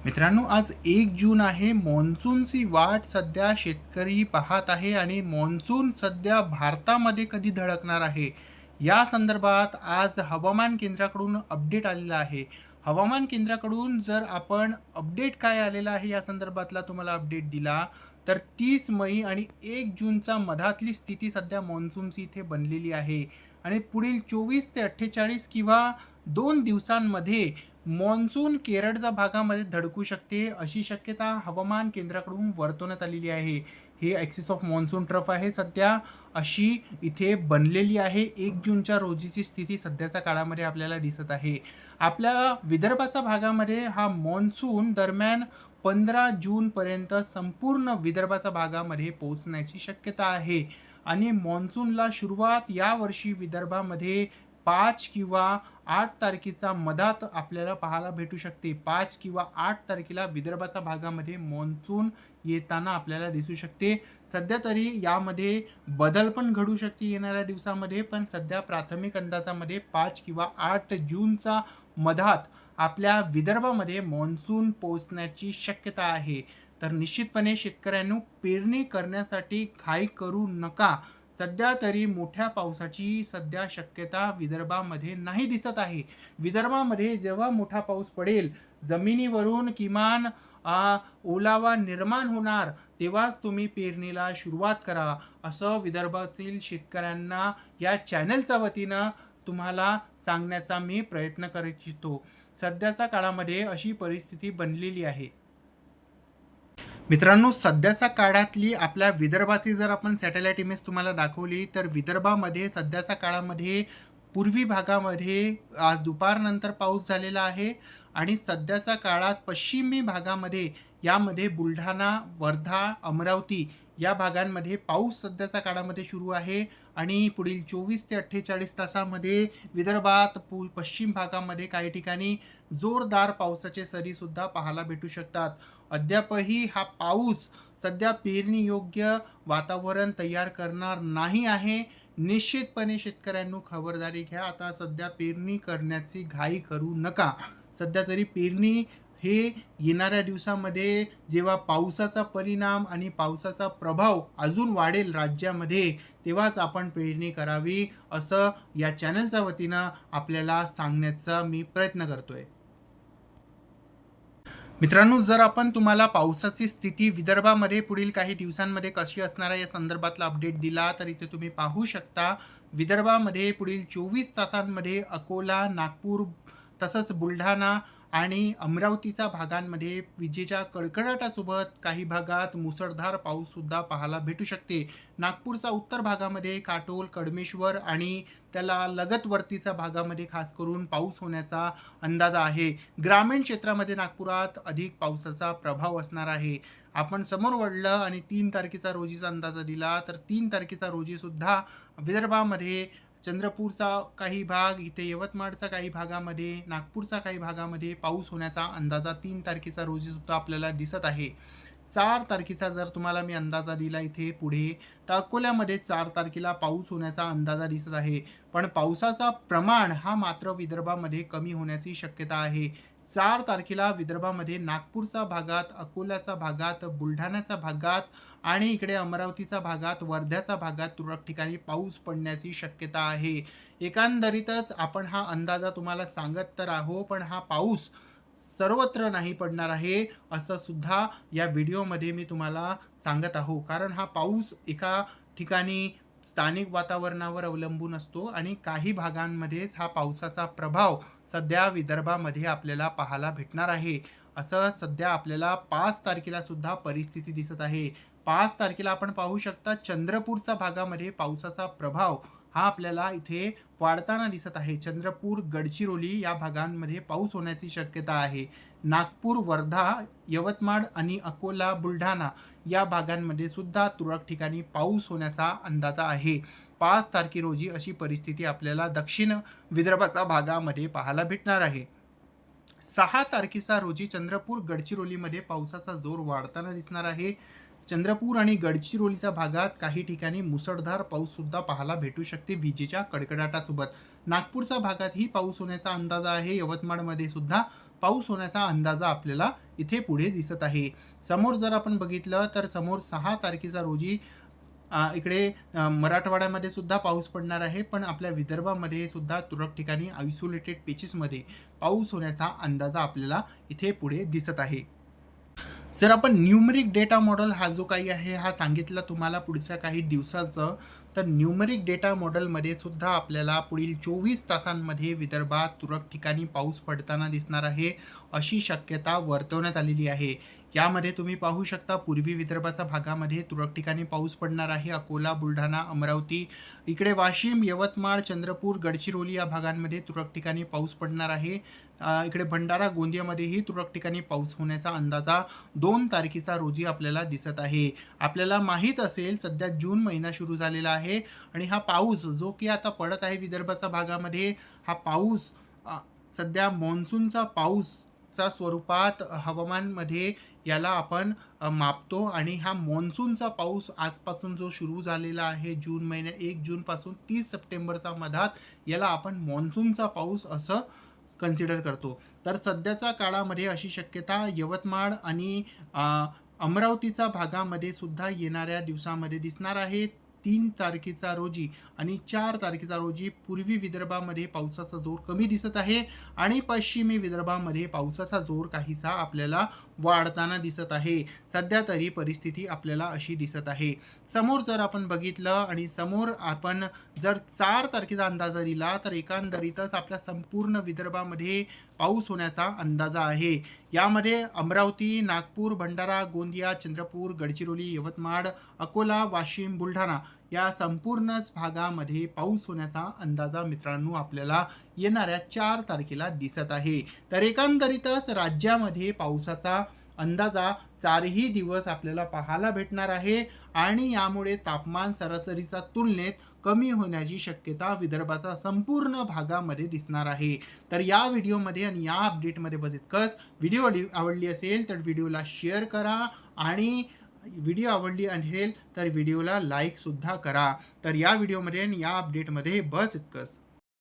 मित्रांनो, आज 1 जून आहे. मान्सूनची वाट सध्या शेतकरी पाहत आहे आणि मान्सून सध्या भारतामध्ये कधी धडकणार आहे, या संदर्भात आज हवामान केंद्राकडून अपडेट आलेला आहे. हवामान केंद्राकडून जर आपण अपडेट काय आलेला आहे या संदर्भातला तुम्हाला अपडेट दिला, तर 30 मई आणि 1 जूनचा मधातली स्थिती सध्या मान्सूनची इथे बनलेली आहे आणि पुढील 24 ते 48 किंवा 2 दिवसांमध्ये मान्सून केरळच्या भागामध्ये धडकू शकते, अशी शक्यता हवामान केंद्राकडून वर्तवण्यात आलेली आहे. हे ॲक्सिस ऑफ मान्सून ट्रफ आहे सध्या, अशी इथे बनलेली आहे. 1 जूनच्या रोजीची स्थिती सध्याच्या काळामध्ये आपल्याला दिसत आहे. आपल्या विदर्भाच्या भागामध्ये हा मान्सून दरम्यान 15 जूनपर्यंत संपूर्ण विदर्भाच्या भागामध्ये पोहोचण्याची शक्यता आहे आणि मान्सूनला सुरुवात यावर्षी विदर्भामध्ये 5 किंवा 8 तारखेचा मधात आपल्याला पाहायला भेटू शकते. 5 किंवा 8 तारखेला विदर्भाच्या भागामध्ये मान्सून येताना आपल्याला दिसू शकते. सध्या तरी यामध्ये बदल पण घडू शकते येणाऱ्या दिवसामध्ये, पण सध्या प्राथमिक अंदाजामध्ये 5 किंवा 8 जूनचा मधात आपल्या विदर्भामध्ये मान्सून पोहोचण्याची शक्यता आहे. तर निश्चितपणे शेतकऱ्यांनो, पेरणी करण्यासाठी घाई करू नका. सध्या तरी मोठ्या पावसाची सध्या शक्यता विदर्भामध्ये नाही दिसत आहे. विदर्भामध्ये जेव्हा मोठा पाऊस पडेल, जमिनीवरून किमान ओलावा निर्माण होणार, तेव्हाच तुम्ही पेरणीला सुरुवात करा, असं विदर्भातील शेतकऱ्यांना या चॅनलच्या वतीनं तुम्हाला सांगण्याचा मी प्रयत्न करू इच्छितो. सध्याच्या काळामध्ये अशी परिस्थिती बनलेली आहे. मित्रांनो, सध्याच्या काळातली आपल्या विदर्भाची जर आपण सॅटेलाइट इमेज तुम्हाला दाखवली, तर विदर्भामध्ये सध्याच्या काळामध्ये पूर्वी भागामध्ये आज दुपारनंतर पाऊस झालेला आहे आणि सध्याच्या काळात पश्चिमी भागामध्ये यामध्ये बुलढाणा, वर्धा, अमरावती या भागांमध्ये पाऊस सध्याच्या काळामध्ये सुरू आहे आणि पुढील 24 ते 48 तासामध्ये विदर्भात पश्चिम भागामध्ये काही ठिकाणी जोरदार पावसाचे सरीसुद्धा पाहायला भेटू शकतात. अद्यापही हा पाऊस सध्या पेरणी योग्य वातावरण तयार करणार नाही आहे. निश्चितपणे शेतकऱ्यांनो, खबरदारी घ्या. आता सध्या पेरणी करण्याची घाई करू नका. सध्या तरी पेरणी हे येणाऱ्या दिवसामध्ये जेव्हा पावसाचा परिणाम आणि पावसाचा प्रभाव अजून वाढेल राज्यामध्ये, तेव्हाच आपण पेरणी करावी, असं या चॅनलच्या वतीनं आपल्याला सांगण्याचा मी प्रयत्न करतोय. मित्रांनो, जर आपण तुम्हाला पावसाची स्थिती विदर्भामध्ये पुढील काही दिवसांमध्ये कशी असणार आहे या संदर्भातला अपडेट दिला, तर इथे तुम्ही पाहू शकता. विदर्भामध्ये पुढील 24 तासांमध्ये अकोला, नागपूर तसंच बुलढाणा आणि अमरावतीच्या भागांमध्ये विजेच्या कडकडाटासोबत काही भागात मुसळधार पाऊससुद्धा पाहायला भेटू शकते. नागपूरचा उत्तर भागामध्ये काटोल, कडमेश्वर आणि त्याला लगतवर्तीच्या भागामध्ये खास करून पाऊस होण्याचा अंदाज आहे. ग्रामीण क्षेत्रामध्ये नागपुरात अधिक पावसाचा प्रभाव असणार आहे. आपण समोर वळलं आणि 3 तारखेचा रोजीचा अंदाज दिला, तर 3 तारखेचा रोजीसुद्धा विदर्भामध्ये चंद्रपूरचा काही भाग, इथे यवतमाळचा काही भागामध्ये, नागपूरचा काही भागामध्ये पाऊस होण्याचा अंदाजा 3 तारखेचा रोजीसुद्धा आपल्याला दिसत आहे. 4 तारखेचा जर तुम्हाला मी अंदाजा दिला इथे पुढे, तर अकोल्यामध्ये 4 तारखेला पाऊस होण्याचा अंदाजा दिसत आहे. पण पावसाचा प्रमाण हा मात्र विदर्भामध्ये कमी होण्याची शक्यता आहे. 4 तारखेला विदर्भामध्ये नागपूरच्या भागात, अकोल्याच्या भागात, बुलढाण्याच्या भागात आणि इकडे अमरावतीच्या भागात, वर्ध्याच्या भागात तुरळक ठिकाणी पाऊस पडण्याची शक्यता आहे. एकंदरीतच आपण हा अंदाजा तुम्हाला सांगत तर आहो, पण हा पाऊस सर्वत्र नाही पडणार आहे, असं सुद्धा या व्हिडिओमध्ये मी तुम्हाला सांगत आहो. कारण हा पाऊस एका ठिकाणी स्थानिक वातावरणावर अवलंबून असतो आणि काही भागांमध्येच हा पावसाचा प्रभाव सध्या विदर्भामध्ये आपल्याला पाहायला भेटणार आहे. असं सध्या आपल्याला 5 तारखेला सुद्धा परिस्थिती दिसत आहे. 5 तारखेला आपण पाहू शकता चंद्रपूरच्या भागामध्ये पावसाचा प्रभाव हा आपल्याला इथे वाढताना दिसत आहे. चंद्रपूर, गडचिरोली या भागांमध्ये पाऊस होण्याची शक्यता आहे. नागपूर, वर्धा, यवतमाळ आणि अकोला, बुलढाणा या भागांमध्ये सुद्धा तुरळक ठिकाणी पाऊस होण्याचा अंदाजा आहे. 5 तारखे रोजी अशी परिस्थिती आपल्याला दक्षिण विदर्भाच्या भागामध्ये पाहायला भेटणार आहे. 6 तारखेचा रोजी चंद्रपूर, गडचिरोलीमध्ये पावसाचा जोर वाढताना दिसणार आहे. चंद्रपूर आणि गडचिरोलीच्या भागात काही ठिकाणी मुसळधार पाऊससुद्धा पाहायला भेटू शकते विजेच्या कडकडाटासोबत. नागपूरच्या भागातही पाऊस होण्याचा अंदाज आहे. यवतमाळमध्ये सुद्धा पाऊस होण्याचा अंदाज आपल्याला इथे पुढे दिसत आहे. समोर जर आपण बघितलं तर समोर 6 तारखेचा रोजी इकडे मराठवाड्यामध्ये सुद्धा पाऊस पडणार आहे. पण आपल्या विदर्भामध्ये सुद्धा तुरळक ठिकाणी आयसोलेटेड पॅचेसमध्ये पाऊस होण्याचा अंदाज आपल्याला इथे पुढे दिसत आहे. जर आपण न्यूमरिक डेटा मॉडेल हा जो काही आहे हा सांगितला तुम्हाला पुढच्या काही दिवसाचं, तर न्यूमरिक डेटा मॉडेलमध्ये सुद्धा आपल्याला पुढील 24 तासांमध्ये विदर्भात तुरळक ठिकाणी पाऊस पडताना दिसणार आहे, अशी शक्यता वर्तवण्यात आलेली आहे. यामध्ये तुम्ही पाहू शकता पूर्वी विदर्भाच्या भागामध्ये तुरळक ठिकाणी पाऊस पडणार आहे. अकोला, बुलढाणा, अमरावती, इकडे वाशिम, यवतमाळ, चंद्रपूर, गडचिरोली या भागांमध्ये तुरळक ठिकाणी पाऊस पडणार आहे. इकडे भंडारा, गोंदियामध्येही तुरळक ठिकाणी पाऊस होण्याचा अंदाजा 2 तारखेचा रोजी आपल्याला दिसत आहे. आपल्याला माहीत असेल सध्या जून महिना सुरू झालेला आहे आणि हा पाऊस जो की आता पडत आहे विदर्भाच्या भागामध्ये, हा पाऊस सध्या मान्सूनचा पाऊसच्या स्वरूपात हवामानमध्ये याला आपण मापतो आणि हा मान्सूनचा पाऊस आजपासून जो सुरू झालेला आहे जून महिन्या 1 जूनपासून 30 सप्टेंबरच्या मधात याला आपण मान्सूनचा पाऊस असं कन्सिडर करतो. तर सध्याच्या काळामध्ये अशी शक्यता यवतमाळ आणि अमरावतीच्या भागामध्ये सुद्धा येणाऱ्या दिवसामध्ये दिसणार आहे. 3 तारखेचा रोजी आणि 4 तारखेचा रोजी पूर्वी विदर्भामध्ये पावसाचा जोर कमी दिसत आहे आणि पश्चिमी विदर्भामध्ये पावसाचा जोर काहीसा आपल्याला वाढताना दिसत आहे. सध्या तरी परिस्थिती आपल्याला अशी दिसत आहे. समोर जर आपण बघितलं आणि समोर आपण जर 4 तारखेचा अंदाज दिला तर एकंदरीतच आपल्या संपूर्ण विदर्भामध्ये पाऊस होण्याचा अंदाज आहे. यामध्ये अमरावती, नागपूर, भंडारा, गोंदिया, चंद्रपूर, गडचिरोली, यवतमाळ, अकोला, वाशिम, बुलढाणा या संपूर्णच भागामध्ये पाऊस होण्याचा अंदाजा मित्रांनो आपल्याला येणाऱ्या 4 तारखेला दिसत आहे. तर एकंदरीतच राज्यामध्ये पावसाचा अंदाजा 4ही दिवस आपल्याला पाहायला भेटणार आहे आणि यामुळे तापमान सरासरीच्या तुलनेत कमी होण्याची शक्यता विदर्भाचा संपूर्ण भागामध्ये दिसणार आहे. तर या व्हिडिओमध्ये आणि या अपडेटमध्ये बस इतकंच. व्हिडिओ आवडली असेल तर व्हिडिओला शेअर करा आणि व्हिडिओ आवडली असेल तर व्हिडिओला लाईक सुद्धा करा. तर या व्हिडिओमध्ये आणि या अपडेटमध्ये बस इतकंच.